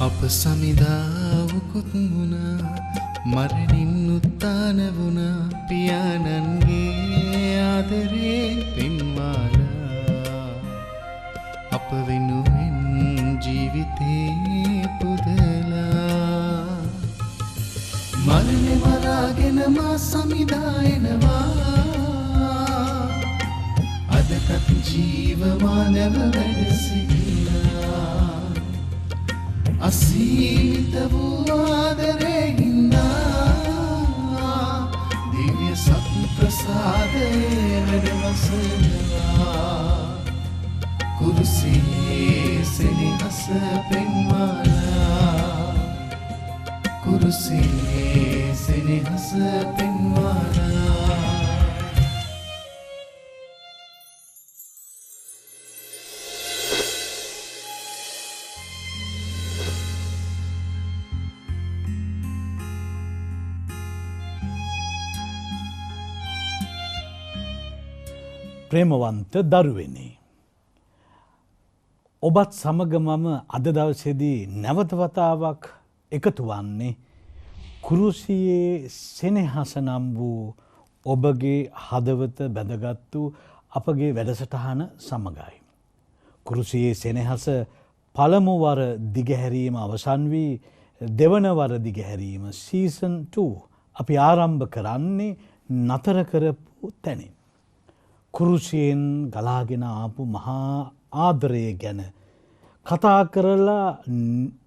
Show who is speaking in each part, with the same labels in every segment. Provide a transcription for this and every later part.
Speaker 1: අප සමිදා උකුත් වුණා මරණින් උත්තාන වුණා පියාණන්ගේ ආදරේ පින්වාලා අප වෙනුවෙන් ජීවිතේ පුදලා මරණේ මරාගෙන මා සමිදා එනවා අදටත් ජීවමානව වැඩ සිටිනා අසීමිත වූ ආදරේ හින්දා දිව්‍ය සත් ප්‍රසාදයේ වැඩවසනවා කුරුසියේ සෙනෙහස පෙන්වලා කුරුසියේ සෙනෙහස පෙන්වලා
Speaker 2: ප්‍රේමවන්ත දරුවෙනි, ඔබත් සමග මම අද දවසේදී නැවත වතාවක් එකතු වන්නේ කුරුසියේ සෙනෙහස නම් වූ ඔබගේ හදවත බැඳගත්තු අපගේ වැඩසටහන සමගයි. කුරුසියේ සෙනෙහස පළමු වර දිගහැරීම අවසන් වී දෙවන වර දිගහැරීම සීසන් 2 අපි ආරම්භ කරන්නේ නතර කරපු තැනින්. කුරුසියෙන් ගලාගෙන ආපු මහා ආදරය ගැන කතා කරලා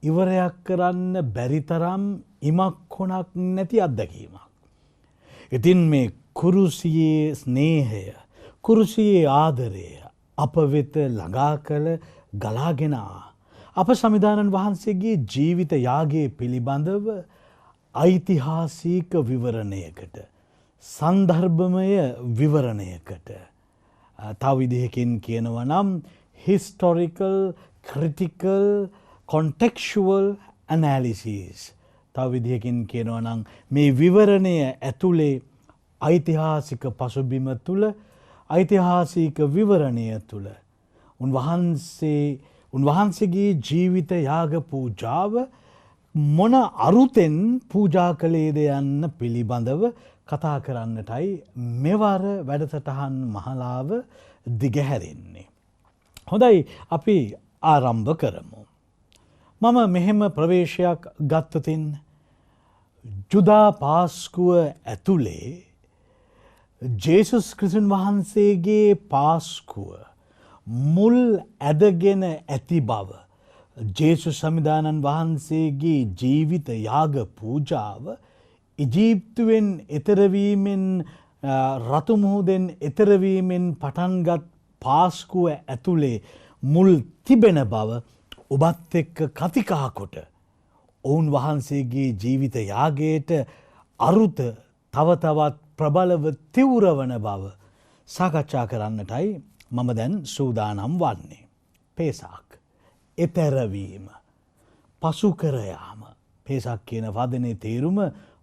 Speaker 2: ඉවරයක් කරන්න බැරි තරම් ඉමක් කොනක් නැති අත්දැකීමක්. ඉතින් මේ කුරුසියේ ස්නේහය, කුරුසියේ ආදරය අප වෙත ළඟා කළ ගලාගෙන අප සමිදානන් වහන්සේගේ ජීවිත යාගයේ පිළිබඳව ඓතිහාසික විවරණයකට, සන්දර්භමය විවරණයකට, තව විදිහකින් කියනවා නම් historical, critical, contextual analysis. තව විදිහකින් කියනවා නම් මේ විවරණය ඇතුලේ ඓතිහාසික පසුබිම තුල, ඓතිහාසික විවරණය තුල උන්වහන්සේගේ ජීවිත යාග පූජාව මොන අරුතෙන් පූජා කළේද යන්න පිළිබඳව කතා කරන්නටයි මෙවර වැඩසටහන් මහලාව දිගහැරෙන්නේ. හොඳයි, අපි ආරම්භ කරමු. මම මෙහෙම ප්‍රවේශයක් ගත්තතින් ජුදා පාස්කුව ඇතුලේ ජේසුස් ක්‍රිස්තුන් වහන්සේගේ පාස්කුව මුල් ඇදගෙන ඇති බව, ජේසුස් සමිදානන් වහන්සේගේ ජීවිත යාග පූජාව ඉජිප්තුවෙන් එතරවීමෙන්, රතු මුහුදෙන් එතරවීමෙන් පටන්ගත් පාස්කුව ඇතුලේ මුල් තිබෙන බව ඔබත් එක්ක කතිකා කොට ඔවුන් වහන්සේගේ ජීවිත යාගයට අරුත තව තවත් ප්‍රබලව තිවුරවන බව සාකච්ඡා කරන්නටයි මම දැන් සූදානම් වන්නේ. පේසක්, එතරවීම, පසු කර යාම. පේසක් කියන වදනේ තේරුම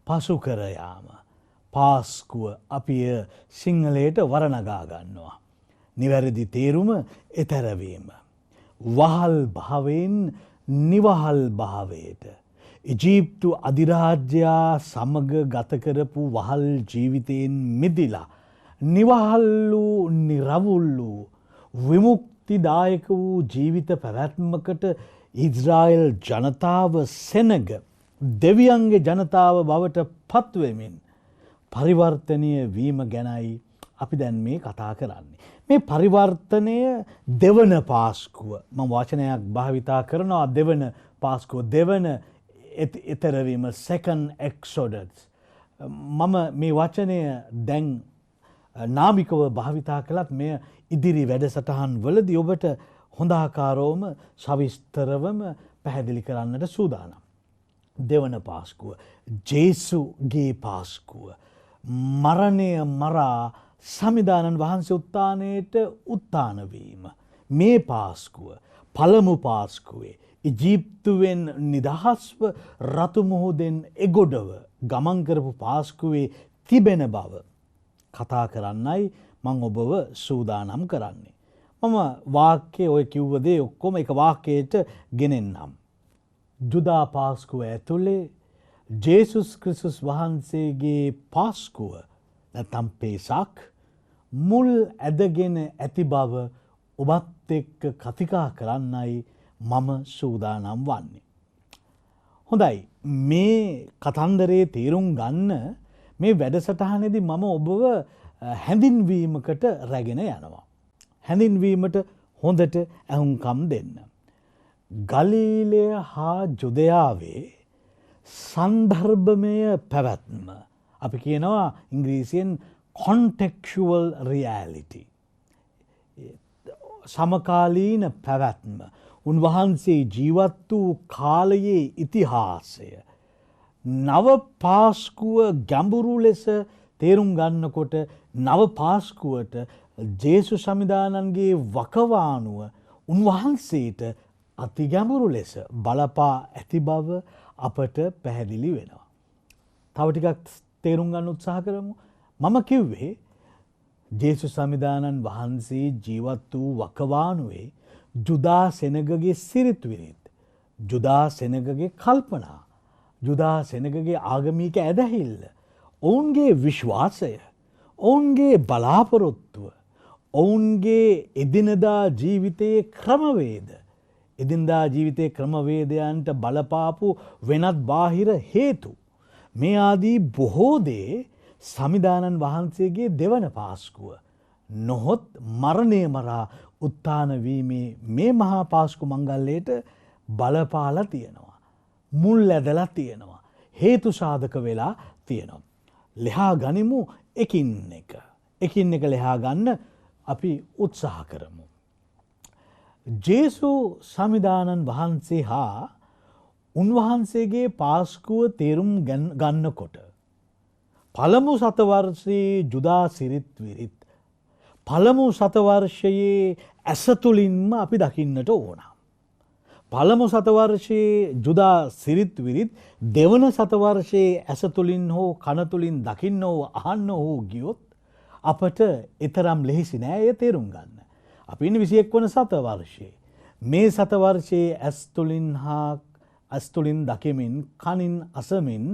Speaker 2: පසු කර යාම. පාස්කුව අපි සිංහලයට වරණගා ගන්නවා. නිවැරදි තේරුම එතරවීම. වහල් භාවයෙන් නිවහල් භාවයට. ඉජිප්තු අධිරාජ්‍යයා සමග ගත කරපු වහල් ජීවිතයෙන් මිදිලා නිවහල් වූ, නිරවුල් වූ, විමුක්තිදායක වූ ජීවිත පැවැත්මකට ඉස්රායෙල් ජනතාව සෙනග දෙවියන්ගේ ජනතාව බවට පත්වෙමින් පරිවර්තනය වීම ගැනයි අපි දැන් මේ කතා කරන්නේ. මේ පරිවර්තනය දෙවන පාස්කුව, මම වචනයක් භාවිතා කරනවා, දෙවන පාස්කුව, දෙවන එතරවීම, second exodus. මම මේ වචනය දැන් නාමිකව භාවිතා කළත් මෙය ඉදිරි වැඩසටහන් වලදී ඔබට හොඳාකාරවම සවිස්තරවම පැහැදිලි කරන්නට සූදානම්. දෙවන පාස්කුව, ජේසුගේ පාස්කුව, මරණය මරා සමිදානන් වහන්සේ උත්ථානයට උත්ථානවීම. මේ පාස්කුව පළමු පාස්කුවේ ඉජිප්තුවෙන් නිදහස්ව රතු මුහුදෙන් එගොඩව ගමන් කරපු පාස්කුවේ තිබෙන බව කතා කරන්නයි මං ඔබව සූදානම් කරන්නේ. මම වාක්‍යය ඔය කිව්ව දේ ඔක්කොම එක වාක්‍යයට ගෙනෙන්නම්. ජුදා පාස්කුව ඇතුළේ ජේසුස් ක්‍රිස්තුස් වහන්සේගේ පාස්කුව නැත්නම් පේසක් මුල් ඇදගෙන ඇති බව ඔබත් එක්ක කතිකා කරන්නයි මම සූදානම් වන්නේ. හොඳයි, මේ කතන්දරේ තේරුම් ගන්න මේ වැඩසටහනේදී මම ඔබව හැඳින්වීමකට රැගෙන යනවා. හැඳින්වීමට හොඳට ඇහුම්කම් දෙන්න. ගලීලය හා ජුදයාවේ සන්දර්භමය පැවැත්ම අපි කියනවා ඉංග්‍රීසියෙන් contextual reality. සමකාලීන පැවැත්ම, උන්වහන්සේ ජීවත් වූ කාලයේ ඉතිහාසය, නව පාස්කුව ගැඹුරු ලෙස තේරුම් ගන්නකොට නව පාස්කුවට ජේසු සමිදානන්ගේ වකවානුව උන්වහන්සේට අති ගැඹුරු ලෙස බලපා ඇති බව අපට පැහැදිලි වෙනවා. තව ටිකක් තේරුම් ගන්න උත්සාහ කරමු. මම කිව්වේ ජේසු සමිදානන් වහන්සේ ජීවත් වූ වකවානුවේ ජුදා සෙනගගේ සිරිත් විරිත්, ජුදා සෙනගගේ කල්පනා, ජුදා සෙනගගේ ආගමික ඇදහිල්ල, ඔවුන්ගේ විශ්වාසය, ඔවුන්ගේ බලාපොරොත්තුව, ඔවුන්ගේ එදිනදා ජීවිතයේ ක්‍රමවේද, එදිනදා ජීවිතයේ ක්‍රමවේදයන්ට බලපාපු වෙනත් බාහිර හේතු, මේ ආදී බොහෝ දේ සමිදානන් වහන්සේගේ දෙවන පාස්කුව නොහොත් මරණය මරා උත්ථාන වීමේ මේ මහා පාස්කු මංගල්‍යයට බලපාලා තියෙනවා. මුල් ඇදලා තියෙනවා. හේතු සාධක වෙලා තියෙනවා. ලෙහා ගනිමු එකින් එක. එකින් එක ලෙහා ගන්න අපි උත්සාහ කරමු. ජේසු සමිදානන් වහන්සේ හා උන්වහන්සේගේ පාස්කුව තේරුම් ගන්නකොට පළමු සතවර්ෂයේ ජුදා සිරිත් විරිත් පළමු සතවර්ෂයේ ඇස තුළින්ම අපි දකින්නට ඕන. පළමු සතවර්ෂයේ ජුදා සිරිත් විරිත් දෙවන සතවර්ෂයේ ඇස තුළින් හෝ කන තුළින් දකින්න හෝ අහන්න හෝ ගියොත් අපට එතරම් ලෙහෙසි නෑ එය තේරුම් ගන්න. අපි ඉන්නේ 21 වන සතවර්ෂයේ. මේ සතවර්ෂයේ ඇස් තුළින් දකිමින් කනින් අසමින්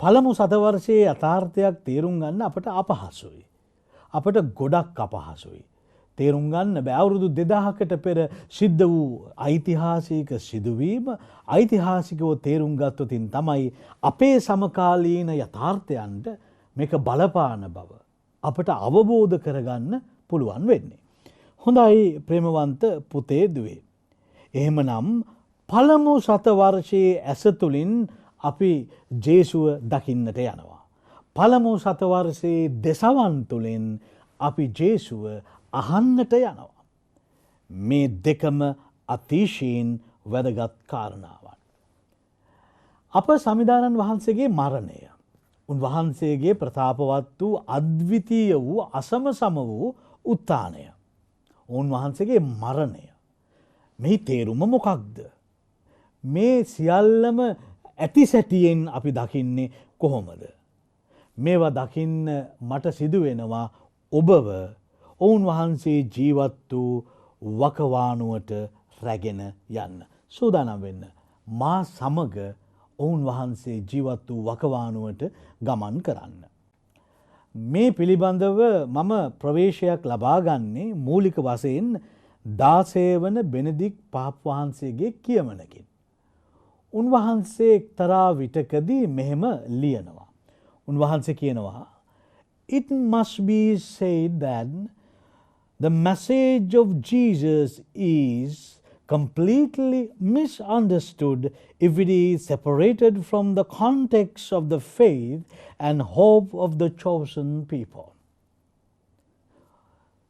Speaker 2: පළමු සතවර්ෂයේ යථාර්ථයක් තේරුම් ගන්න අපට අපහසුයි. අපට ගොඩක් අපහසුයි. තේරුම් ගන්න බෑ. අවුරුදු 2000කට පෙර සිද්ධ වූ ඓතිහාසික සිදුවීම ඓතිහාසිකව තේරුම් ගත්තොතින් තමයි අපේ සමකාලීන යථාර්ථයන්ට මේක බලපාන බව අපට අවබෝධ කරගන්න පුළුවන් වෙන්නේ. හොඳයි ප්‍රේමවන්ත පුතේ දුවේ. එහෙමනම් පළමු සතවර්ෂයේ ඇස තුළින් අපි ජේසුව දකින්නට යනවා. පළමු සතවර්ෂයේ දෙසවන් තුළින් අපි ජේසුව අහන්නට යනවා. මේ දෙකම අතිශයින් වැදගත් කාරණාවන්. අප සමිදානන් වහන්සේගේ මරණය, උන්වහන්සේගේ ප්‍රතාපවත් වූ අද්විතීය වූ අසමසම වූ උත්ථානය, උන්වහන්සේගේ මරණය, මෙහි තේරුම මොකක්ද? මේ සියල්ලම ඇති සැටියෙන් අපි දකින්නේ කොහොමද? මේවා දකින්න මට සිදුවෙනවා ඔබව ඔවුන් වහන්සේ ජීවත් වූ වකවානුවට රැගෙන යන්න. සූදානම් වෙන්න. මා සමග ඔවුන් වහන්සේ ජීවත් වූ වකවානුවට ගමන් කරන්න. මේ පිළිබඳව මම ප්‍රවේශයක් ලබා ගන්නේ මූලික වශයෙන් 16 වන බෙනදික් පාප් වහන්සේගේ කියමනකින්. උන්වහන්සේ එක්තරා විටකදී මෙහෙම ලියනවා. උන්වහන්සේ කියනවා, "It must be said that the message of Jesus is completely misunderstood if it is separated from the context of the faith and hope of the chosen people."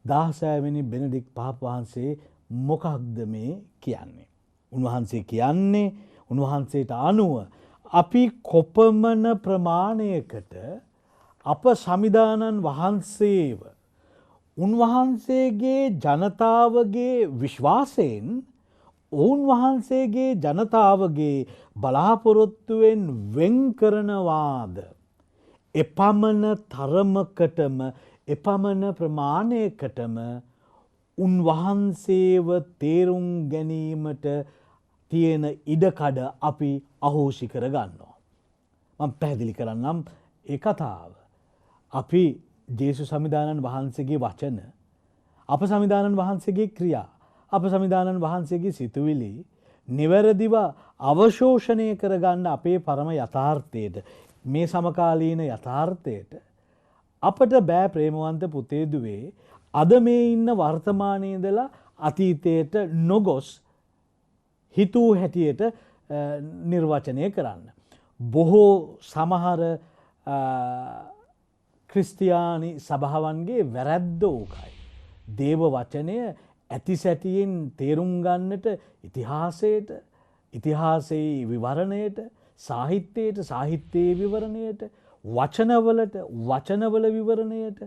Speaker 2: 16 වෙනි බෙනඩික් පාප් වහන්සේ මොකක්ද මේ කියන්නේ? උන්වහන්සේ කියන්නේ උන්වහන්සේට අනුව අපි කොපමණ ප්‍රමාණයකට අප සමිදානන් වහන්සේව උන්වහන්සේගේ ජනතාවගේ විශ්වාසයෙන් ඔවුන් වහන්සේගේ ජනතාවගේ බලාපොරොත්තුවෙන් වෙන් කරනවාද? එපමණ තරමකටම එපමණ ප්‍රමාණයකටම උන්වහන්සේව තේරුම් ගැනීමට තියෙන ඉඩකඩ අපි අහෝසි කර ගන්නවා. මම පැහැදිලි කරන්නම් ඒ කතාව. අපි ජේසුස් සමිදානන් වහන්සේගේ වචන, අප සමිදානන් වහන්සේගේ ක්‍රියා, අප සමිදානන් වහන්සේගේ සිතුවිලි නිවැරදිව අවශෝෂණය කරගන්න අපේ පරම යථාර්ථයට, මේ සමකාලීන යථාර්ථයට අපට බෑ ප්‍රේමවන්ත පුතේ දුවේ අද මේ ඉන්න වර්තමානයේ ඉඳලා අතීතයට නොගොස් හිතූ හැටියට නිර්වචනය කරන්න. බොහෝ සමහර ක්‍රිස්තියානි සභාවන්ගේ වැරැද්ද ඕකයි. දේව වචනය ඇති සැටියෙන් තේරුම් ගන්නට ඉතිහාසයට, ඉතිහාසයේ විවරණයට, සාහිත්‍යයට, සාහිත්‍යයේ විවරණයට, වචනවලට, වචනවල විවරණයට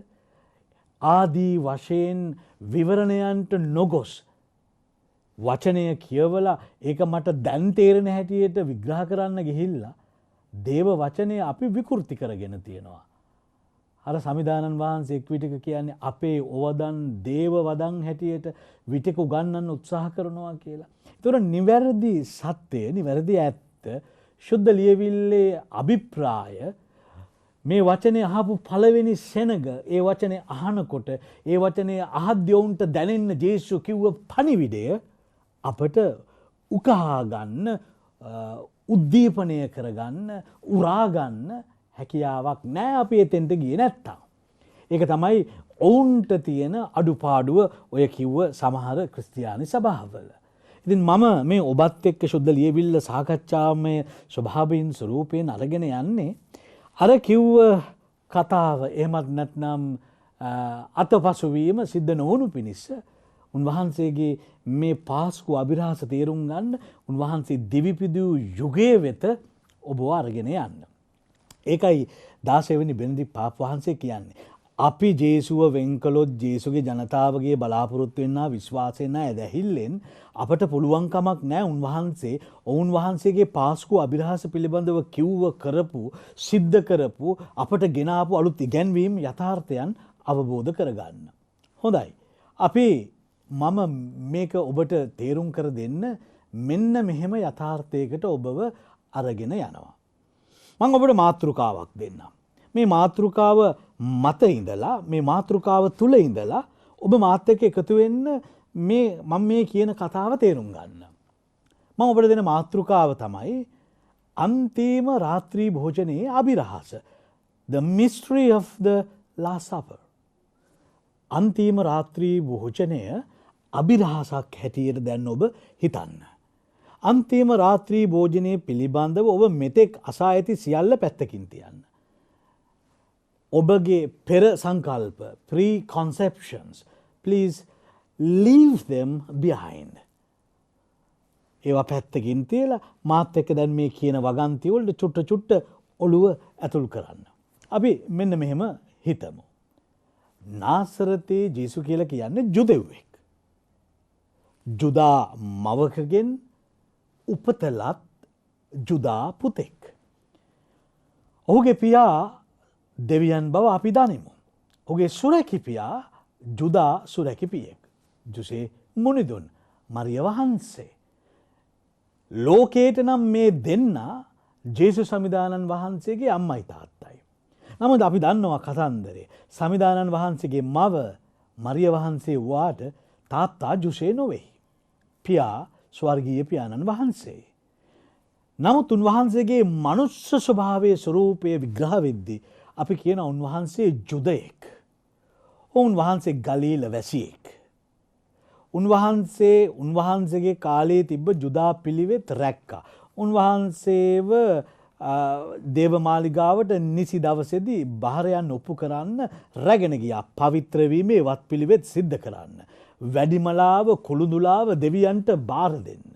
Speaker 2: ආදී වශයෙන් විවරණයන්ට නොගොස් වචනය කියවලා ඒක මට දැන් තේරෙන හැටියට විග්‍රහ කරන්න ගිහිල්ලා දේව වචනය අපි විකෘති කරගෙන තියෙනවා. අර සමිදානන් වහන්සේ එක් විටක කියන්නේ අපේ ඔවදන් දේව වදන් හැටියට විටක උගන්වන්න උත්සාහ කරනවා කියලා. ඒතොර නිවැරදි සත්‍යය, නිවැරදි ඇත්ත, ශුද්ධ ලියවිල්ලේ අභිප්‍රාය, මේ වචනය අහපු පළවෙනි සෙනග ඒ වචනය අහනකොට ඒ වචනය අහද්‍යවුන්ට දැනෙන්න ජේසු කිව්ව පණිවිඩය අපට උකහා ගන්න, උද්දීපනය කරගන්න, උරාගන්න හැකියාවක් නෑ අපි එතෙන්ට ගියේ නැත්තම්. ඒක තමයි ඔවුන්ට තියෙන අඩුපාඩුව ඔය කිව්ව සමහර ක්‍රිස්තියානි සභාවල. ඉතින් මම මේ ඔබත් එක්ක ශුද්ධ ලියවිල්ල සාකච්ඡාමය ස්වභාවයෙන් ස්වරූපයෙන් අරගෙන යන්නේ අර කිව්ව කතාව එහෙමත් නැත්නම් අතපසුවීම සිද්ධ නොවුණු පිණිස උන්වහන්සේගේ මේ පාස්කු අභිරහස තේරුම් ගන්න උන්වහන්සේ දිවිපිදූ යුගයේ වෙත ඔබව අරගෙන යන්න. ඒකයි 16 වෙනි බෙනදික් පාප් වහන්සේ කියන්නේ. අපි ජේසුව වෙන් කළොත් ජේසුගේ ජනතාවගේ බලාපොරොත්තු වෙනා විශ්වාසයෙන් ඇදහිල්ලෙන් අපට පුළුවන් කමක් නැහැ උන්වහන්සේ ඔවුන් වහන්සේගේ පාස්කු අභිරහස පිළිබඳව කිව්ව කරපු සිද්ධ කරපු අපට ගෙන ආපු අලුත් ඉගැන්වීම් යථාර්ථයන් අවබෝධ කරගන්න. හොඳයි. අපි මම මේක ඔබට තේරුම් කර දෙන්න මෙන්න මෙහෙම යථාර්ථයකට ඔබව අරගෙන යනවා. මම ඔබට මාතෘකාවක් දෙන්නම්. මේ මාතෘකාව මත ඉඳලා, මේ මාතෘකාව තුල ඉඳලා ඔබ මාත් එක්ක එකතු වෙන්න මම මේ කියන කතාව තේරුම් ගන්න. මම ඔබට දෙන මාතෘකාව තමයි අන්තිම රාත්‍රී භෝජනයේ අභිරහස. The mystery of the Last Supper. අන්තිම රාත්‍රී භෝජනය අභිරහසක් හැටියට දැන් ඔබ හිතන්න. අන්තිම රාත්‍රී භෝජනයේ පිළිබඳව ඔබ මෙතෙක් අසා ඇති සියල්ල පැත්තකින් තියන්න. ඔබගේ පෙර සංකල්ප, preconceptions, please leave them behind. ඒවා පැත්තකින් තියලා මාත් එක්ක දැන් මේ කියන වගන්ති වලට චුට්ට ඔළුව ඇතුල් කරන්න. අපි මෙන්න මෙහෙම හිතමු. නාසරතේ ජේසු කියලා කියන්නේ ජුදෙව්වෙක්. ජුදා මවකගෙන් උපතලත් ජුදා පුතෙක්. ඔහුගේ පියා දෙවියන් බව අපි දනිමු. ඔහුගේ සුරැකිපියා ජුදා සුරැකිපියෙක්. ජුසේ මුනිදුන් මරිය වහන්සේ. ලෝකයට නම් මේ දෙන්න ජේසු සමිදානන් වහන්සේගේ අම්මයි තාත්තයි. නමුත් අපි දන්නවා කතන්දරේ සමිදානන් වහන්සේගේ මව මරිය වහන්සේ වුණාට තාත්තා ජුසේ නොවේ. පියා ස්වර්ගීය පියාණන් වහන්සේ. නමුත් උන්වහන්සේගේ මනුස්ස ස්වභාවයේ ස්වરૂපය විග්‍රහ වෙද්දී අපි කියන උන්වහන්සේ ජුදයෙක්. උන්වහන්සේ ගලීල වැසියෙක්. උන්වහන්සේගේ කාලයේ තිබ්බ ජුදා පිළිවෙත් රැක්කා. උන්වහන්සේව දේවමාලිගාවට නිසි දවසේදී බාහිරයන් ඔප්පු කරන්න රැගෙන ගියා. පවිත්‍ර වීමේ වත් පිළිවෙත් සිද්ධ කරන්න. වැඩිමලාව කුළුඳුලාව දෙවියන්ට බාර දෙන්න.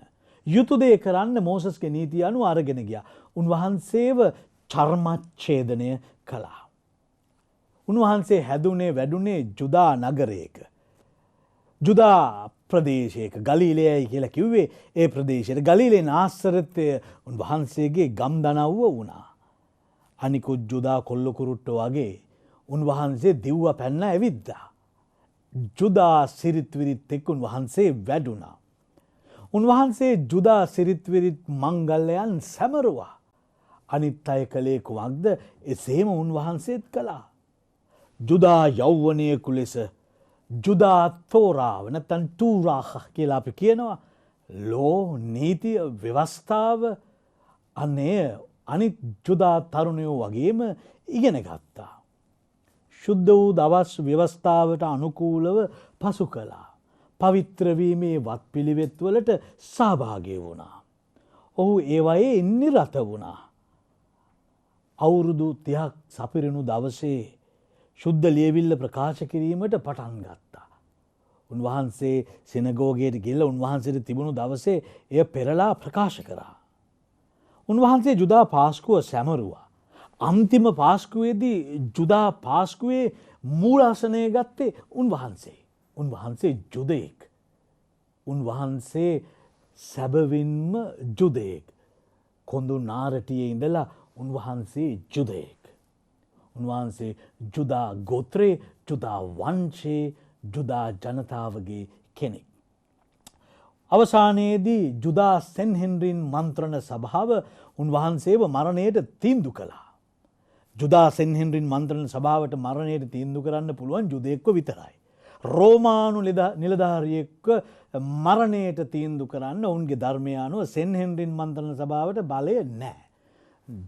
Speaker 2: යුතු දේ කරන්න මෝසස්ගේ නීතිය අනුව අරගෙන ගියා. උන්වහන්සේව චර්මච්ඡේදනය කළා. උන්වහන්සේ හැදුනේ වැඩුනේ ජුදා නගරයක. ජුදා ප්‍රදේශයක ගලීලයයි කියලා කිව්වේ ඒ ප්‍රදේශයට. ගලීලේ නාසරතය උන්වහන්සේගේ ගම් දනව්ව වුණා. අනිකුත් ජුදා කොල්ල කුරුට්ටෝ වගේ උන්වහන්සේ දිව්ව පැන්න ඇවිද්දා. ජුදා සිරිත් විරිත් එක්ක උන්වහන්සේ වැඩුණා. උන්වහන්සේ ජුදා සිරිත්විරිත් මංගල්ලයන් සැමරුවා. අනිත් අය කළේ කුමක්ද? එසේම උන්වහන්සේත් කළා. ජුදා යෞවනයෙකු ලෙස ජුදා තෝරාව නැත්නම් තූරාහ කියලා අපි කියනවා. ලෝ නීතිය ව්‍යවස්ථාව අනේ අනිත් ජුදා තරුණයෝ වගේම ඉගෙන ගත්තා. ශුද්ධ වූ දවස් ව්‍යවස්ථාවට අනුකූලව පසු කළා. පවිත්‍ර වීමේ වත්පිළිවෙත්වලට සහභාගී වුණා. ඔහු ඒවයේ නිරත වුණා. අවුරුදු 30ක් සපිරුණු දවසේ ශුද්ධ ලියවිල්ල ප්‍රකාශ කිරීමට පටන් ගත්තා. උන්වහන්සේ සිනගෝගයට ගිහිල්ලා උන්වහන්සේට තිබුණු දවසේ එය පෙරලා ප්‍රකාශ කරා. උන්වහන්සේ ජුදා පාස්කුව සැමරුවා. අන්තිම පාස්කුවේදී ජුදා පාස්කුවේ මූලාසනය ගත්තේ උන්වහන්සේ. උන්වහන්සේ ජුදයෙක්. උන්වහන්සේ සැබවින්ම ජුදයෙක්. කොඳු නාරටියේ ඉඳලා උන්වහන්සේ ජුදයෙක්. උන්වහන්සේ ජුදා ගෝත්‍රයේ ජුදා වංශයේ ජුදා ජනතාවගේ කෙනෙක්. අවසානයේදී ජුදා සෙන්හෙන්රින් මන්ත්‍රණ සභාව උන්වහන්සේව මරණයට තීන්දුව කළා. ජුදා සෙන්හෙන්රින් මන්ත්‍රණ සභාවට මරණයට තීන්දුව කරන්න පුළුවන් ජුදයෙක්ව විතරයි. රෝමානු නිලධාරියෙක්ව මරණයට තීන්දුව කරන්න ඔවුන්ගේ ධර්මය අනුව සෙන්හෙන්රින් මන්ත්‍රණ සභාවට බලය නැහැ.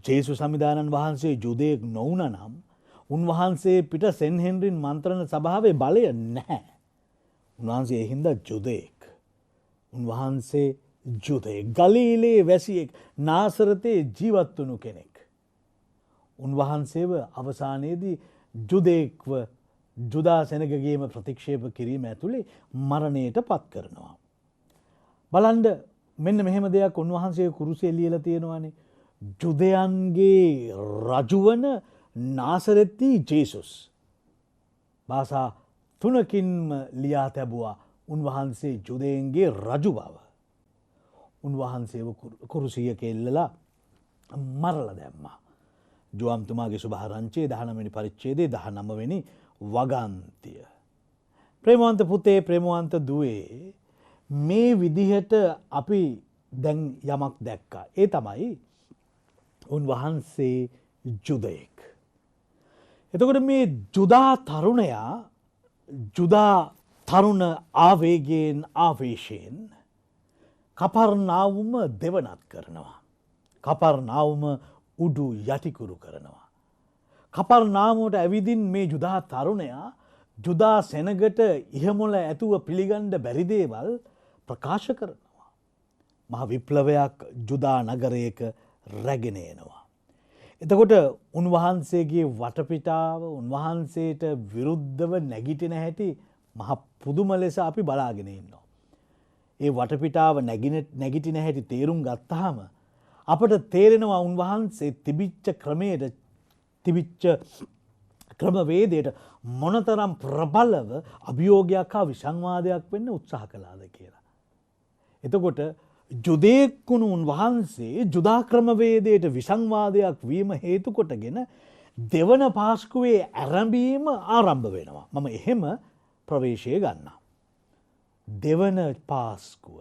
Speaker 2: ජේසු සමිදානන් වහන්සේ ජුදයෙක් නොවුන නම් උන්වහන්සේ පිට සෙන්හෙන්රින් මන්ත්‍රණ සභාවේ බලය නැහැ. උන්වහන්සේ ඒ හින්දා ජුදයෙක්. උන්වහන්සේ ජුදයෙක්. ගලීලේ වැසියෙක්. නාසරතේ ජීවත් වුණු කෙනෙක්. උන්වහන්සේව අවසානයේදී ජුදයෙක්ව ජුදා සෙනගගේම ප්‍රතික්ෂේප කිරීම ඇතුළේ මරණයට පත් කරනවා. බලන්න මෙන්න මෙහෙම දෙයක් උන්වහන්සේ කුරුසේ ලියලා තියෙනවානේ. ජුදයන්ගේ රජුවන නාසරෙති ජේසුස්. භාෂා තුනකින්ම ලියා තැබුවා උන්වහන්සේ ජුදයන්ගේ රජු බව. උන්වහන්සේව කුරුසියක එල්ලලා මරලා දැම්මා. ජෝම්තුමාගේ සුභාරංචියේ 19 වෙනි පරිච්ඡේදයේ 19 වෙනි වගන්තිය. ප්‍රේමවන්ත පුතේ ප්‍රේමවන්ත දුවේ මේ විදිහට අපි දැන් යමක් දැක්කා. ඒ තමයි උන්වහන්සේ ජුදයෙක්. එතකොට මේ ජුදා තරුණයා ජුදා තරුණ ආවේගයෙන් ආවේශයෙන් කපර්නාවුම දෙවනත් කරනවා. කපර්නාවුම උඩු යටිකුරු කරනවා. කපර්නාවුමට ඇවිදින් මේ ජුදා තරුණයා ජුදා සෙනගට ඉහමුල ඇතුව පිළිගන්න බැරි දේවල් ප්‍රකාශ කරනවා. මහ විප්ලවයක් ජුදා නගරයක රැගෙන එනවා. එතකොට උන්වහන්සේගේ වටපිටාව උන්වහන්සේට විරුද්ධව නැගිටින හැටි මහ පුදුම ලෙස අපි බලාගෙන ඉන්නවා. ඒ වටපිටාව නැගිටින හැටි තේරුම් ගත්තාම අපට තේරෙනවා උන්වහන්සේ තිබිච්ච ක්‍රමයට තිබිච්ච ක්‍රමවේදයට මොනතරම් ප්‍රබලව අභියෝගයක් හා විසංවාදයක් වෙන්න උත්සාහ කළාද කියලා. එතකොට ජුදයෙක් වුණු උන්වහන්සේ ජුදා ක්‍රමවේදයට විසංවාදයක් වීම හේතු කොටගෙන දෙවන පාස්කුවේ ආරම්භීම ආරම්භ වෙනවා. මම එහෙම ප්‍රවේශය ගන්නවා. දෙවන පාස්කුව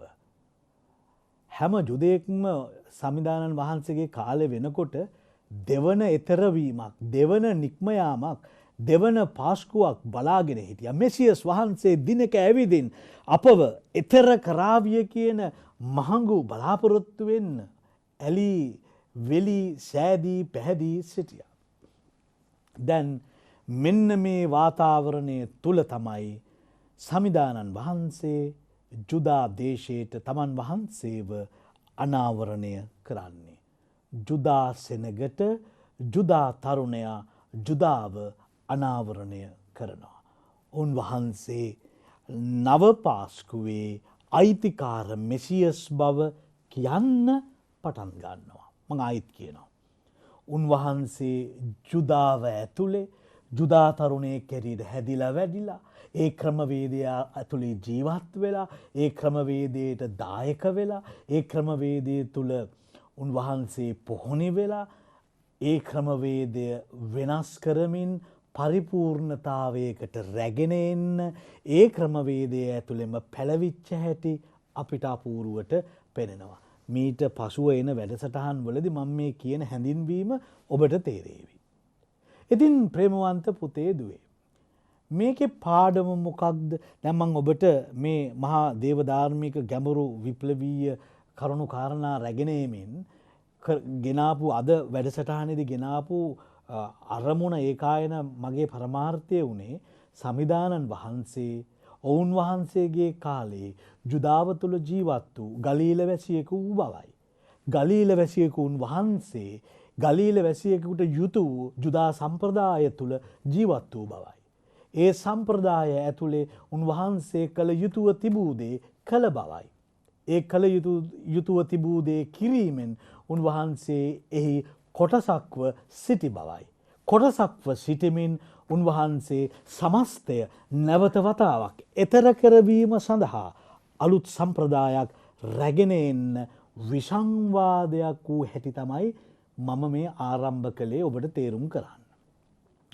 Speaker 2: හැම ජුදයෙක්ම සමිදානන් වහන්සේගේ කාලේ වෙනකොට දෙවන එතරවීමක් දෙවන නික්ම යාමක් දෙවන පාස්කුවක් බලාගෙන හිටියා. මෙසියස් වහන්සේ දිනක ඇවිදින් අපව එතර කරාවිය කියන මහඟු බලාපොරොත්තු වෙන්න ඇලි වෙලි සෑදී පැහැදී සිටියා. දැන් මෙන්න මේ වාතාවරණය තුල තමයි සමිදානන් වහන්සේ ජුදා දේශයට තමන් වහන්සේව අනාවරණය කරන්නේ. ජුදා සෙනගට ජුදා තරුණයා ජුදාව අනාවරණය කරනවා. උන්වහන්සේ නව පාස්කුවේ අයිතිකාර මෙසියස් බව කියන්න පටන් ගන්නවා. මම ආයිත් කියනවා. උන්වහන්සේ ජුදාව ඇතුලේ ජුදා තරුණයෙක් හැටියට හැදිලා වැඩිලා ඒ ක්‍රමවේදය ඇතුලේ ජීවත් වෙලා ඒ ක්‍රමවේදයට දායක වෙලා ඒ ක්‍රමවේදය තුල උන්වහන්සේ පොහොණි වෙලා ඒ ක්‍රමවේදය වෙනස් කරමින් පරිපූර්ණතාවයකට රැගෙන එන්න ඒ ක්‍රමවේදය ඇතුළෙම පැලවිච්ච හැටි අපිට අපූරුවට පෙනෙනවා. මීට පසුව එන වැඩසටහන් වලදී මම මේ කියන හැඳින්වීම ඔබට තේරේවි. ඉතින් ප්‍රේමවන්ත පුතේ දුවේ මේකේ පාඩම මොකක්ද? දැන් මම ඔබට මේ මහා දේව ධාර්මික ගැඹුරු විප්ලවීය කරුණු කාරණා රැගෙන එමින් ගෙනාපු අද වැඩසටහනේදී ගෙනාපු අරමුණ ඒකායන මගේ පරමාර්ථය උනේ සමිදානන් වහන්සේ ඔවුන් වහන්සේගේ කාලේ ජුදාව තුළ ජීවත් වූ ගලීල වැසියෙකු වූ බවයි. ගලීල වැසියෙකුන් වහන්සේ ගලීල වැසියෙකුට යුතු වූ ජුදා සම්ප්‍රදාය තුළ ජීවත් වූ බවයි. ඒ සම්ප්‍රදාය ඇතුලේ උන්වහන්සේ කළ යුතුව තිබූ දේ කළ බවයි. ඒ කළ යුතුව තිබූ දේ කිරීමෙන් උන්වහන්සේ එහි කොටසක්ව සිටි බවයි. කොටසක්ව සිටිමින් උන්වහන්සේ සමස්තය නැවත වතාවක් එතර කරවීම සඳහා අලුත් සම්ප්‍රදායක් රැගෙන එන්න විසංවාදයක් වූ හැටි තමයි මම මේ ආරම්භ කළේ ඔබට තේරුම් කරන්න.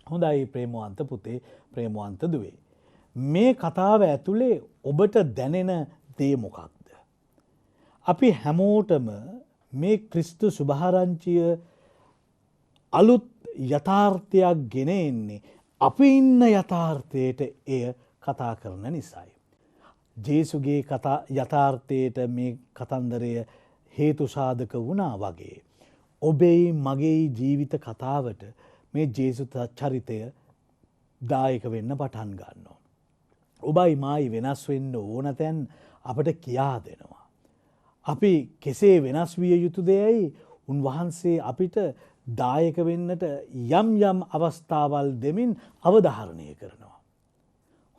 Speaker 2: හොඳයි ප්‍රේමවන්ත පුතේ ප්‍රේමවන්ත දුවේ. මේ කතාව ඇතුලේ ඔබට දැනෙන දේ මොකක්ද? අපි හැමෝටම මේ ක්‍රිස්තු සුභාරංචිය අලුත් යථාර්ථයක් ගෙන එන්නේ අපි ඉන්න යථාර්ථයට එය කතා කරන නිසායි. ජේසුගේ යථාර්ථයට මේ කතන්දරය හේතු සාධක වුණා වගේ ඔබේ මගේ ජීවිත කතාවට මේ ජේසු චරිතය දායක වෙන්න පටන් ගන්නවා. ඔබයි මායි වෙනස් වෙන්න ඕන තැන් අපට කියා දෙනවා. අපි කෙසේ වෙනස් විය යුතුදයයි උන්වහන්සේ අපිට දායක වෙන්නට යම් යම් අවස්ථාවල් දෙමින් අවධාරණය කරනවා.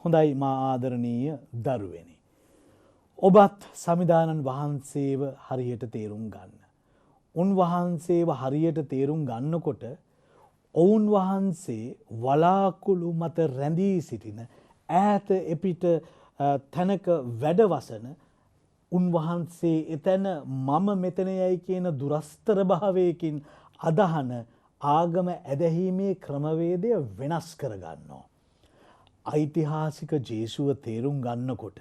Speaker 2: හොඳයි මා ආදරණීය දරුවනි. ඔබත් සමිදානන් වහන්සේව හරියට තේරුම් ගන්න. උන්වහන්සේව හරියට තේරුම් ගන්නකොට ඔවුන් වහන්සේ වලාකුළු මත රැඳී සිටින ඈත එපිට තැනක වැඩවසන උන්වහන්සේ එතැන මම මෙතන යයි කියන දුරස්තර භාවයකින් අදහන ආගම ඇදහීමේ ක්‍රමවේදය වෙනස් කරගන්නවා. ඓතිහාසික ජේසුව තේරුම් ගන්නකොට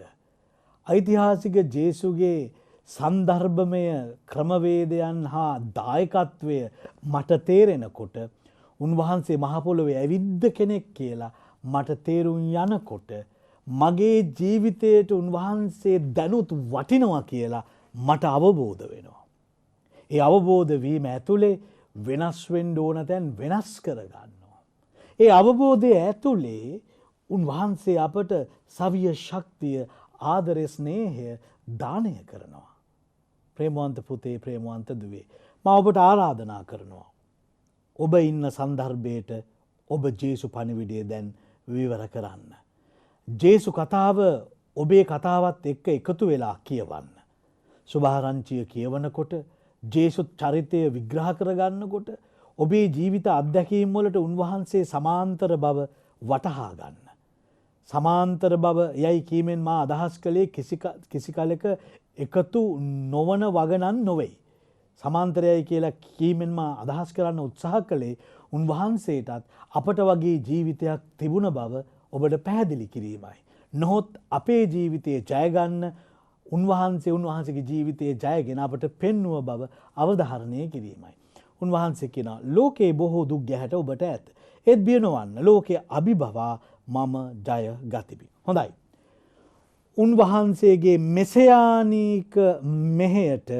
Speaker 2: ඓතිහාසික ජේසුගේ සන්දර්භමය ක්‍රමවේදයන් හා දායකත්වය මට තේරෙනකොට උන්වහන්සේ මහ පොළොවේ ඇවිද්ද කෙනෙක් කියලා මට තේරුම් යනකොට මගේ ජීවිතයට උන්වහන්සේ දැනුත් වටිනවා කියලා මට අවබෝධ වෙනවා. ඒ අවබෝධ වීම ඇතුලේ වෙනස් වෙන්න ඕන තැන් වෙනස් කරගන්නවා. ඒ අවබෝධය ඇතුලේ උන්වහන්සේ අපට සවිය ශක්තිය ආදරය ස්නේහය දානය කරනවා. ප්‍රේමවන්ත පුතේ ප්‍රේමවන්ත දුවේ මම ඔබට ආරාධනා කරනවා. ඔබ ඉන්න සන්දර්භයට ඔබ ජේසු පණිවිඩය දැන් විවර කරන්න. ජේසු කතාව ඔබේ කතාවත් එක්ක එකතු වෙලා කියවන්න. සුභාරංචිය කියවනකොට ජේසු චරිතය විග්‍රහ කරගන්නකොට ඔබේ ජීවිත අත්දැකීම් වලට උන්වහන්සේ සමාන්තර බව වටහා ගන්න. සමාන්තර බව යයි කීමෙන් මා අදහස් කළේ කිසි කලක එකතු නොවන වගනන් නොවේ. සමාන්තරයයි කියලා කීමෙන් මා අදහස් කරන්න උත්සාහ කළේ උන්වහන්සේටත් අපට වගේ ජීවිතයක් තිබුණ බව ඔබට පැහැදිලි කිරීමයි. නොහොත් අපේ ජීවිතයේ ජයගන්න උන්වහන්සේගේ ජීවිතයේ ජයගෙන අපට පෙන්නුව බව අවධාරණය කිරීමයි. උන්වහන්සේ කියනවා ලෝකේ බොහෝ දුක් ගැහැට ඔබට ඇත. ඒත් බිය නොවන්න. ලෝකයේ අභිභවා මම ජය ගතිමි. හොඳයි. උන්වහන්සේගේ මෙසයානීක මෙහෙයට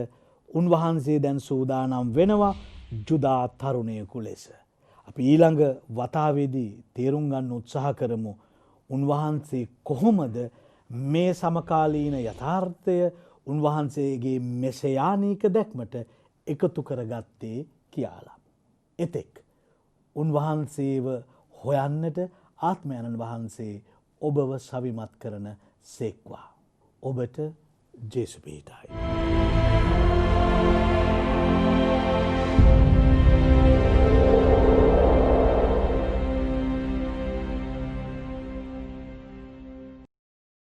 Speaker 2: උන්වහන්සේ දැන් සූදානම් වෙනවා ජුදා තරුණයෙකු ලෙස. අපි ඊළඟ වතාවේදී තේරුම් ගන්න උත්සාහ කරමු උන්වහන්සේ කොහොමද මේ සමකාලීන යථාර්ථය උන්වහන්සේගේ මෙසයානීක දැක්මට එකතු කරගත්තේ කියලා. එතෙක් උන්වහන්සේව හොයන්නට ආත්මයන්න් වහන්සේ ඔබව සවිමත් කරන සේක්වා. ඔබට ජේසු පිහිටයි.